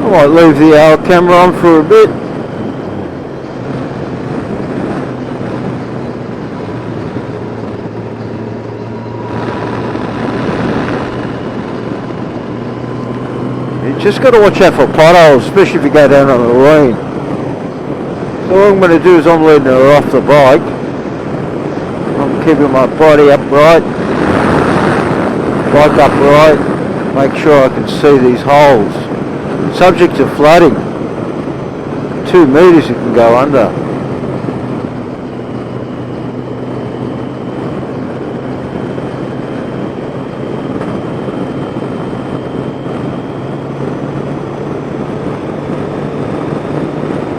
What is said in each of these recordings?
I might leave the old camera on for a bit. You just got to watch out for potholes, especially if you go down on the lane. So what I'm going to do is I'm leading her off the bike. I'm keeping my body upright, bike upright, make sure I can see these holes. Subject to flooding, 2 meters you can go under.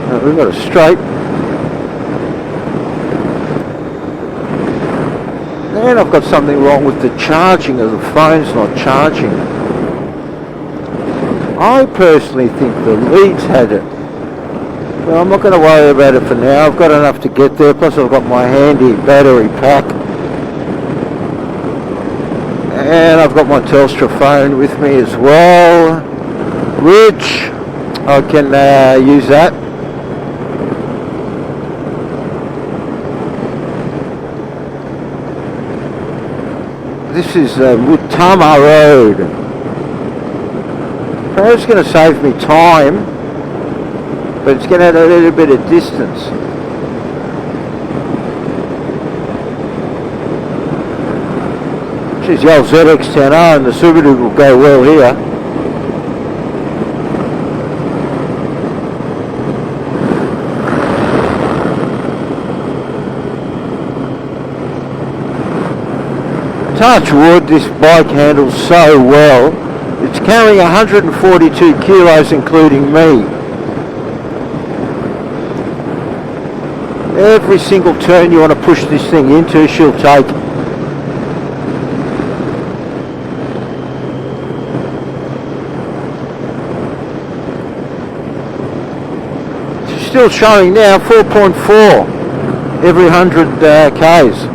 Now we've got a straight. And I've got something wrong with the charging of the phone's not charging. I personally think the leads had it. But I'm not going to worry about it for now. I've got enough to get there. Plus I've got my handy battery pack. And I've got my Telstra phone with me as well, which I can use that. This is Mutama Road. It's going to save me time, but it's going to add a little bit of distance. Geez, the old ZX-10R and the Subaru will go well here. Touch wood, this bike handles so well. It's carrying 142 kilos including me. Every single turn you want to push this thing into, she'll take. She's still showing now 4.4 every 100 Ks.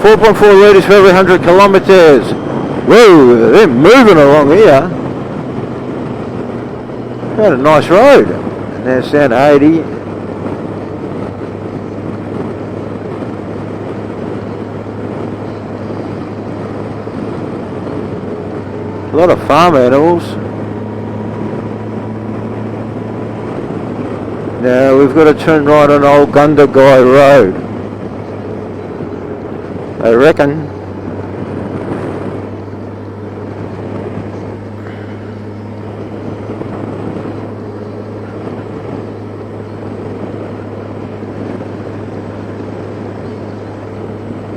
4.4 litres for every 100 kilometres. Whoa, they're moving along here. Got a nice road. And that's down to 80. A lot of farm animals. Now we've got to turn right on Old Gundagai Road, I reckon.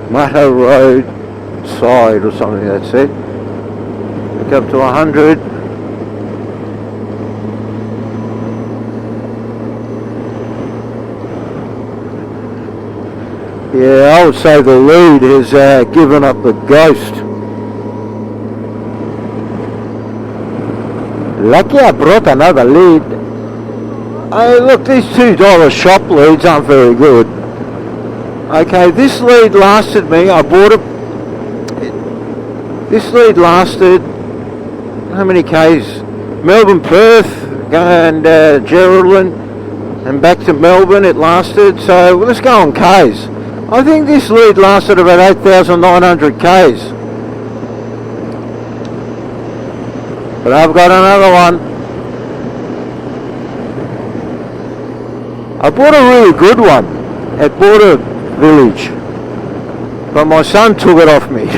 Mata Road side or something, that's it. Look up to 100. Yeah, I would say the lead has given up the ghost. Lucky I brought another lead. Hey, look, these $2 shop leads aren't very good. Okay, this lead lasted me, I bought it. This lead lasted, how many Ks? Melbourne, Perth, and Geraldine, and back to Melbourne it lasted. So let's go on Ks. I think this lead lasted about 8,900 Ks. But I've got another one. I bought a really good one at Border Village, but my son took it off me.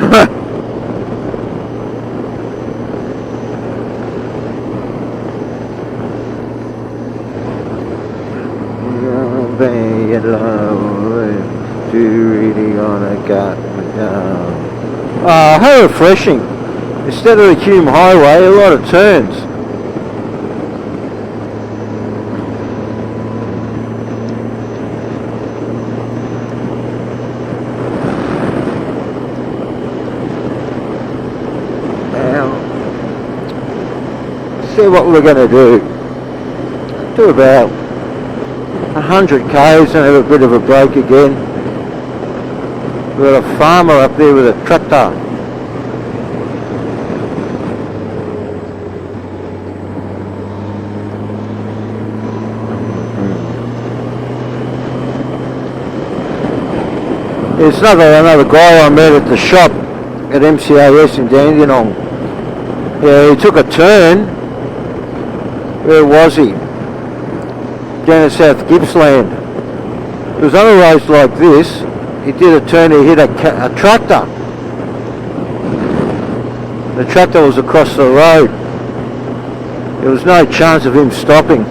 You really gonna cut me down. How refreshing. Instead of the Hume Highway, a lot of turns. Now, see what we're going to do. Do about 100 Ks and have a bit of a break again. We've got a farmer up there with a tractor. It's another guy I met at the shop at MCAS in Dandenong. Yeah, he took a turn. Where was he? Down to South Gippsland. It was on a road like this. He did a turn, he hit a tractor. The tractor was across the road. There was no chance of him stopping.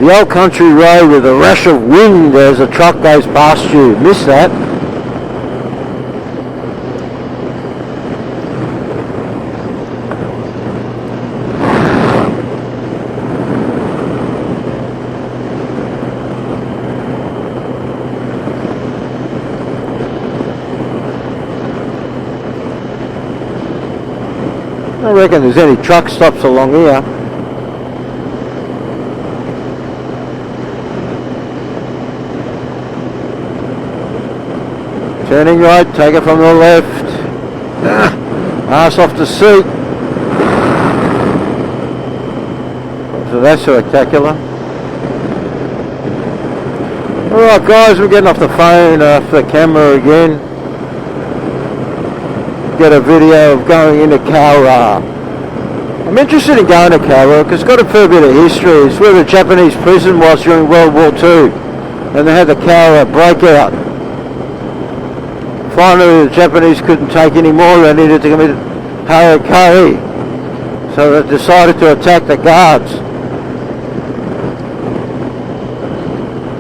The old country road with a rush of wind as a truck goes past you. Miss that. I don't reckon there's any truck stops along here. Turning right, take it from the left. Ass off the seat. So that's spectacular. Alright guys, we're getting off the phone, off the camera again. Get a video of going into Cowra. I'm interested in going to Cowra because it's got a fair bit of history. It's where the Japanese prison was during World War II. And they had the Cowra breakout. Finally, the Japanese couldn't take any more. They needed to commit harakiri, so they decided to attack the guards.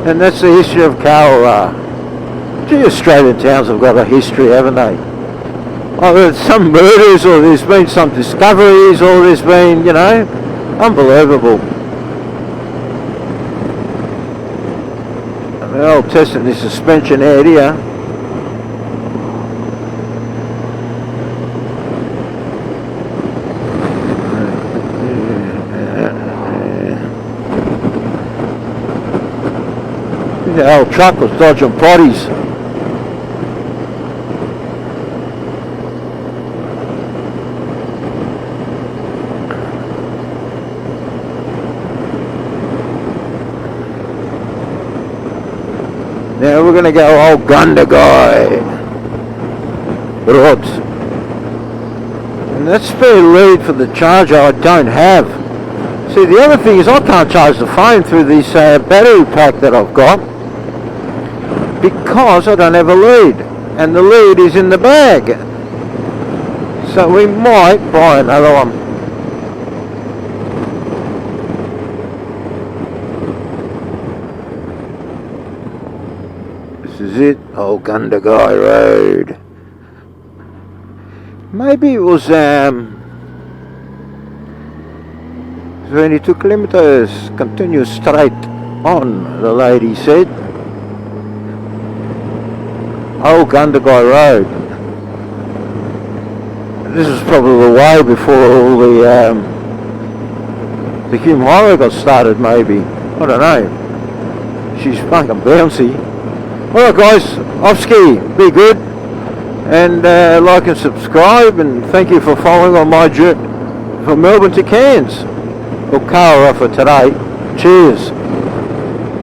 And that's the history of Cowra. Gee, Australian towns have got a history, haven't they? Oh, there's some murders, or there's been some discoveries, or there's been, you know, unbelievable. They're all testing this suspension head here. The old truck was dodging potties. Now we're going to go old Gunda guy. Rods. And that spare lead for the charger I don't have. See, the other thing is I can't charge the phone through this battery pack that I've got, because I don't have a lead, and the lead is in the bag. So we might buy another one. This is it, old Gunda Guy Road. Maybe it was 22 kilometers, continue straight on, the lady said. Old Gunda Guy Road. This is probably the way before all the Hume Highway got started, maybe. I don't know. She's fucking bouncy. Alright guys, off ski, be good. And like and subscribe, and thank you for following on my journey from Melbourne to Cairns. Or Cowra for today. Cheers.